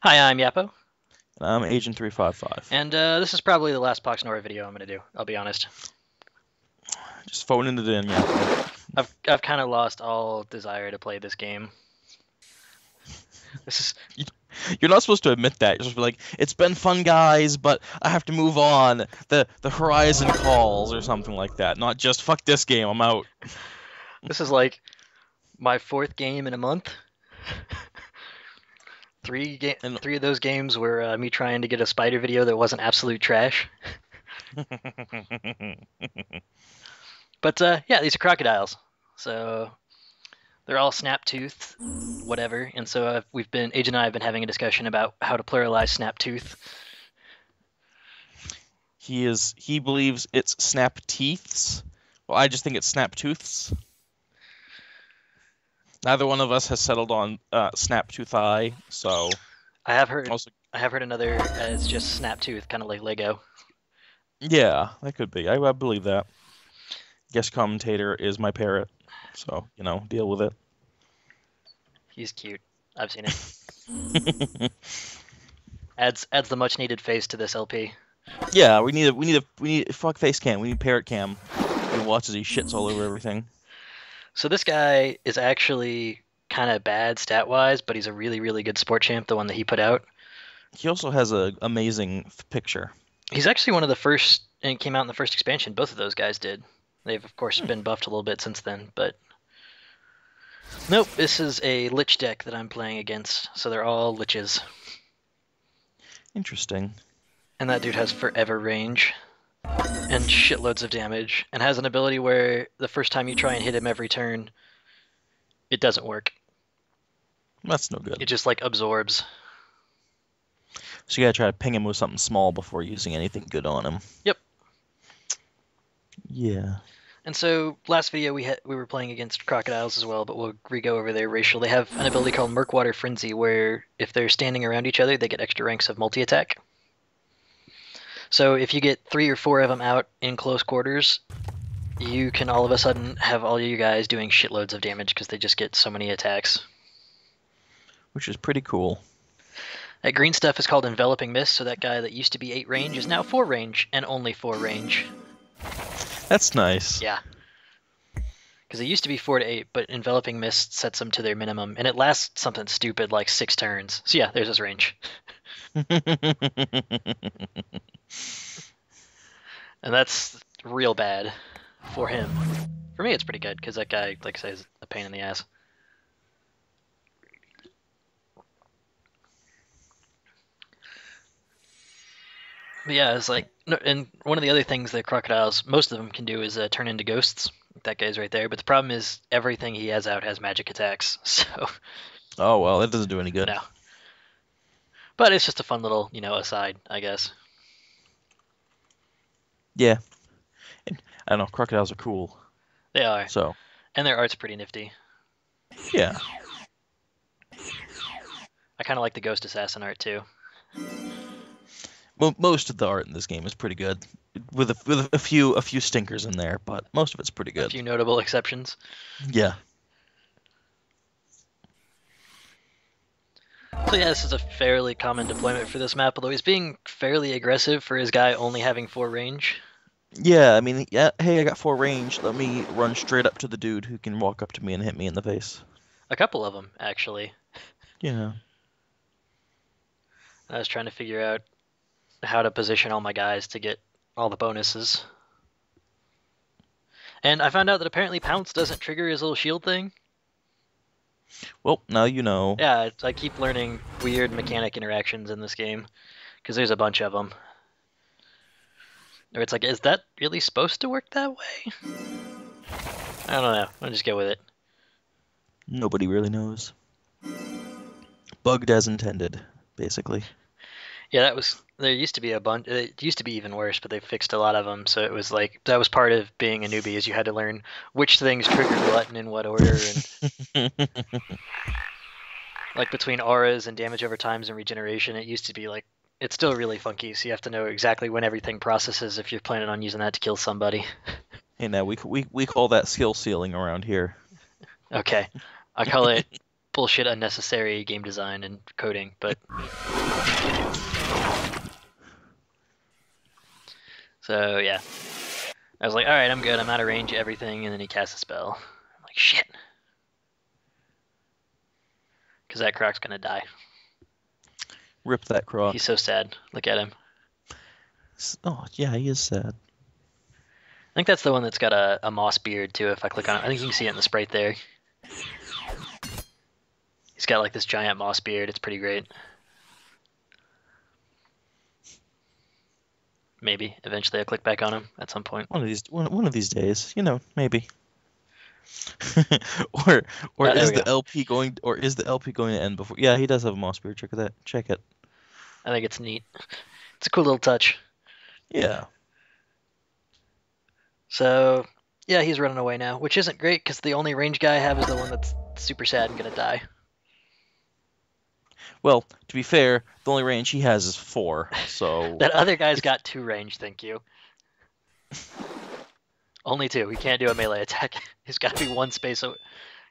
Hi, I'm Yappo, And I'm Agent 355. and this is probably the last Poxnora video I'm gonna do. I'll be honest. Just phoning it in, yeah. I've kind of lost all desire to play this game. This is You're not supposed to admit that. You're supposed to be like, it's been fun, guys, but I have to move on. The horizon calls or something like that. Not just fuck this game, I'm out. this is like my fourth game in a month. And Three of those games were me trying to get a spider video that wasn't absolute trash. But yeah, these are crocodiles, so they're all Snaptooth, whatever. And so Age and I have been having a discussion about how to pluralize Snaptooth. he believes it's Snapteeths. Well, I just think it's Snaptooths. Neither one of us has settled on Snaptooth so I have heard also I have heard another as just Snaptooth, kind of like Lego. yeah, that could be. I believe that. Guest commentator is my parrot, so deal with it. He's cute. I've seen it. Adds the much needed face to this LP. Yeah, we need fuck face cam. We need parrot cam. He watches, he shits all over everything. So this guy is actually kind of bad stat wise, but he's a really really good sport champ. The one that he put out. He also has an amazing picture. He's actually one of the first, and it came out in the first expansion. Both of those guys did. They've of course been buffed a little bit since then, but nope. This is a lich deck that I'm playing against, so they're all liches. Interesting. And that dude has forever range and shitloads of damage, and has an ability where the first time you try and hit him every turn, it doesn't work. That's no good. It just like absorbs. So you gotta try to ping him with something small before using anything good on him. Yep. Yeah. And so last video we were playing against crocodiles as well, but we'll re-go over their racial. They have an ability called Murkwater Frenzy, where if they're standing around each other, they get extra ranks of multi-attack. So if you get 3 or 4 of them out in close quarters, you can all of a sudden have all you guys doing shitloads of damage because they just get so many attacks. Which is pretty cool. That green stuff is called Enveloping Mist, so that guy that used to be 8 range is now 4 range, and only 4 range. That's nice. Yeah. Because it used to be 4 to 8, but Enveloping Mist sets them to their minimum, and it lasts something stupid like 6 turns. So yeah, there's his range. And that's real bad for him. For me, it's pretty good, because that guy, like I say, is a pain in the ass. But yeah, it's like, and one of the other things that crocodiles, most of them can do is turn into ghosts. That guy's right there. But the problem is everything he has out has magic attacks. So. Oh well, that doesn't do any good. No. But it's just a fun little, aside, I guess. Yeah. And, I don't know. Crocodiles are cool. They are. So. And their art's pretty nifty. Yeah. I kind of like the Ghost Assassin art too. Well, most of the art in this game is pretty good, with a few stinkers in there, but most of it's pretty good. A few notable exceptions. Yeah. So yeah, this is a fairly common deployment for this map, although he's being fairly aggressive for his guy only having 4 range. Yeah, I mean, yeah, hey, I got 4 range. Let me run straight up to the dude who can walk up to me and hit me in the face. A couple of them, actually. Yeah. I was trying to figure out how to position all my guys to get all the bonuses. And I found out that apparently Pounce doesn't trigger his little shield thing. Well, now you know. Yeah, I keep learning weird mechanic interactions in this game, because there's a bunch of them. Or it's like, is that really supposed to work that way? I don't know. I'll just go with it. Nobody really knows. Bugged as intended, basically. Yeah, there used to be a bunch. It used to be even worse, but they fixed a lot of them. So it was like, that was part of being a newbie, is you had to learn which things triggered what and in what order. And like between auras and damage over times and regeneration, it used to be like, it's still really funky. So you have to know exactly when everything processes if you're planning on using that to kill somebody. Hey, now we call that skill ceiling around here. Okay, I call it bullshit, unnecessary game design and coding, but so yeah. I was like, alright, I'm good, I'm out of range, everything, and then he casts a spell. I'm like, shit. Because that Croc's gonna die. Rip that Croc. He's so sad. Look at him. Oh, yeah, he is sad. I think that's the one that's got a moss beard, too, if I click on it. I think you can see it in the sprite there. He's got like this giant moss beard. It's pretty great. Maybe eventually I'll click back on him at some point. One of these days, maybe. or is the LP going to end before? Yeah, he does have a moss beard. Check that. Check it. I think it's neat. It's a cool little touch. Yeah. So yeah, he's running away now, which isn't great because the only range guy I have is the one that's super sad and gonna die. Well, to be fair, the only range he has is 4, so... That other guy's got 2 range, thank you. Only 2. He can't do a melee attack. He's got to be one space.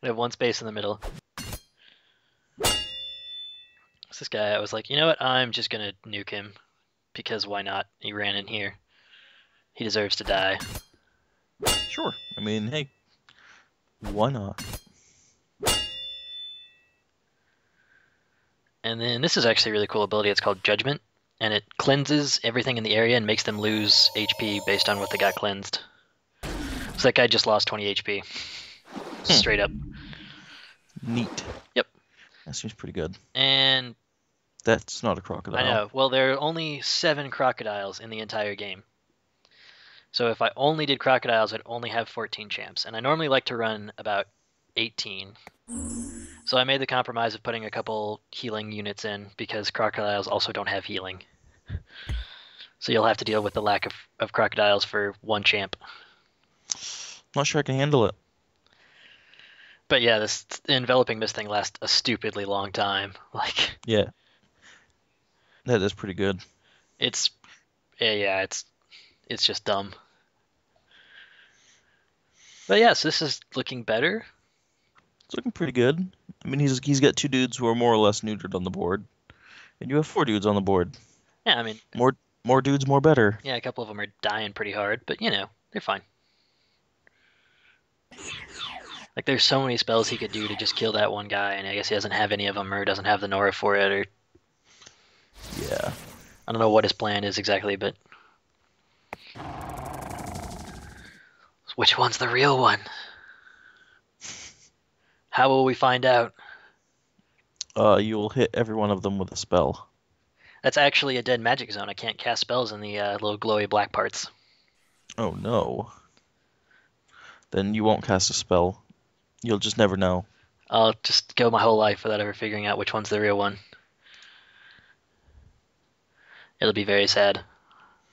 Have one space in the middle. So this guy, I was like, you know what? I'm just gonna nuke him because why not? He ran in here. He deserves to die. Sure. I mean, hey, why not? And then this is actually a really cool ability. It's called Judgment, and it cleanses everything in the area and makes them lose HP based on what they got cleansed. So that guy just lost 20 HP. Straight up. Neat. Yep. That seems pretty good. And... That's not a crocodile. I know. Well, there are only 7 crocodiles in the entire game. So if I only did crocodiles, I'd only have 14 champs. And I normally like to run about 18. So I made the compromise of putting a couple healing units in because crocodiles also don't have healing. So you'll have to deal with the lack of crocodiles for 1 champ. Not sure I can handle it. But yeah, this enveloping mist thing lasts a stupidly long time. Like yeah, that is pretty good. It's just dumb. But yeah, so this is looking better. It's looking pretty good. I mean, he's got 2 dudes who are more or less neutered on the board, and you have 4 dudes on the board. Yeah, I mean, more dudes, more better. Yeah, a couple of them are dying pretty hard, but they're fine. Like, there's so many spells he could do to just kill that one guy, and I guess he doesn't have any of them or doesn't have the Nora for it, or yeah, I don't know what his plan is exactly, but which one's the real one? How will we find out? You'll hit every one of them with a spell. That's actually a dead magic zone. I can't cast spells in the little glowy black parts. Oh no. Then you won't cast a spell. You'll just never know. I'll just go my whole life without ever figuring out which one's the real one. It'll be very sad.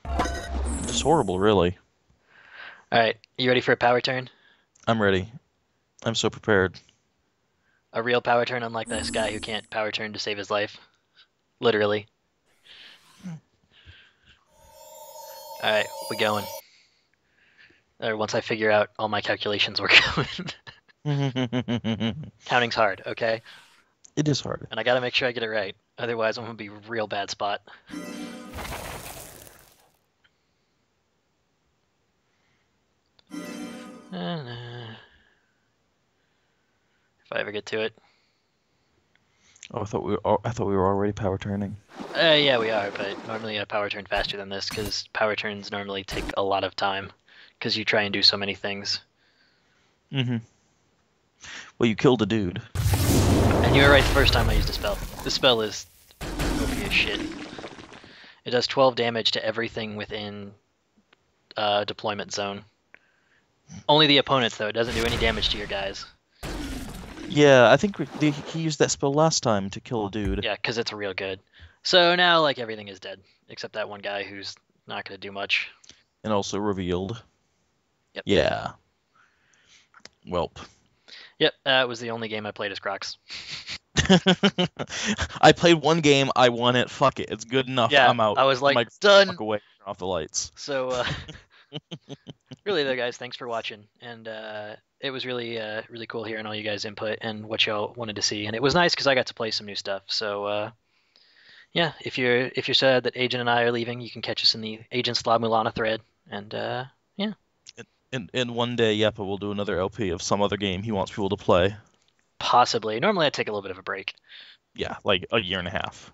It's horrible, really. Alright, you ready for a power turn? I'm ready. I'm so prepared. A real power turn, unlike this guy who can't power turn to save his life. Literally. Alright, we going. Or once I figure out all my calculations, we're going. Counting's hard, okay? It is hard. And I gotta make sure I get it right. Otherwise, I'm gonna be a real bad spot. If I ever get to it. Oh, I thought we were already power turning. Yeah, we are, but normally a power turn faster than this because power turns normally take a lot of time because you try and do so many things. Mm-hmm. Well, you killed a dude. And you were right the first time I used a spell. This spell is OP as shit. It does 12 damage to everything within deployment zone. Only the opponents, though. It doesn't do any damage to your guys. Yeah, I think he used that spell last time to kill a dude. Yeah, because it's real good. So now, like, everything is dead. Except that one guy who's not going to do much. And also revealed. Yep. Yeah. Welp. Yep, that was the only game I played as Crocs. I played one game, I won it, fuck it, it's good enough, Yeah, I'm out. I was like, Mike, done. Fuck away, turn off the lights. So, Really though, guys, thanks for watching, and it was really cool hearing all you guys' input and what y'all wanted to see, and it was nice because I got to play some new stuff. So yeah, if you're sad that Agent and I are leaving, you can catch us in the Agent La Mulana thread, and yeah, And one day, Yepa will do another LP of some other game he wants people to play. possibly. Normally I take a little bit of a break. Yeah, like a year and a half.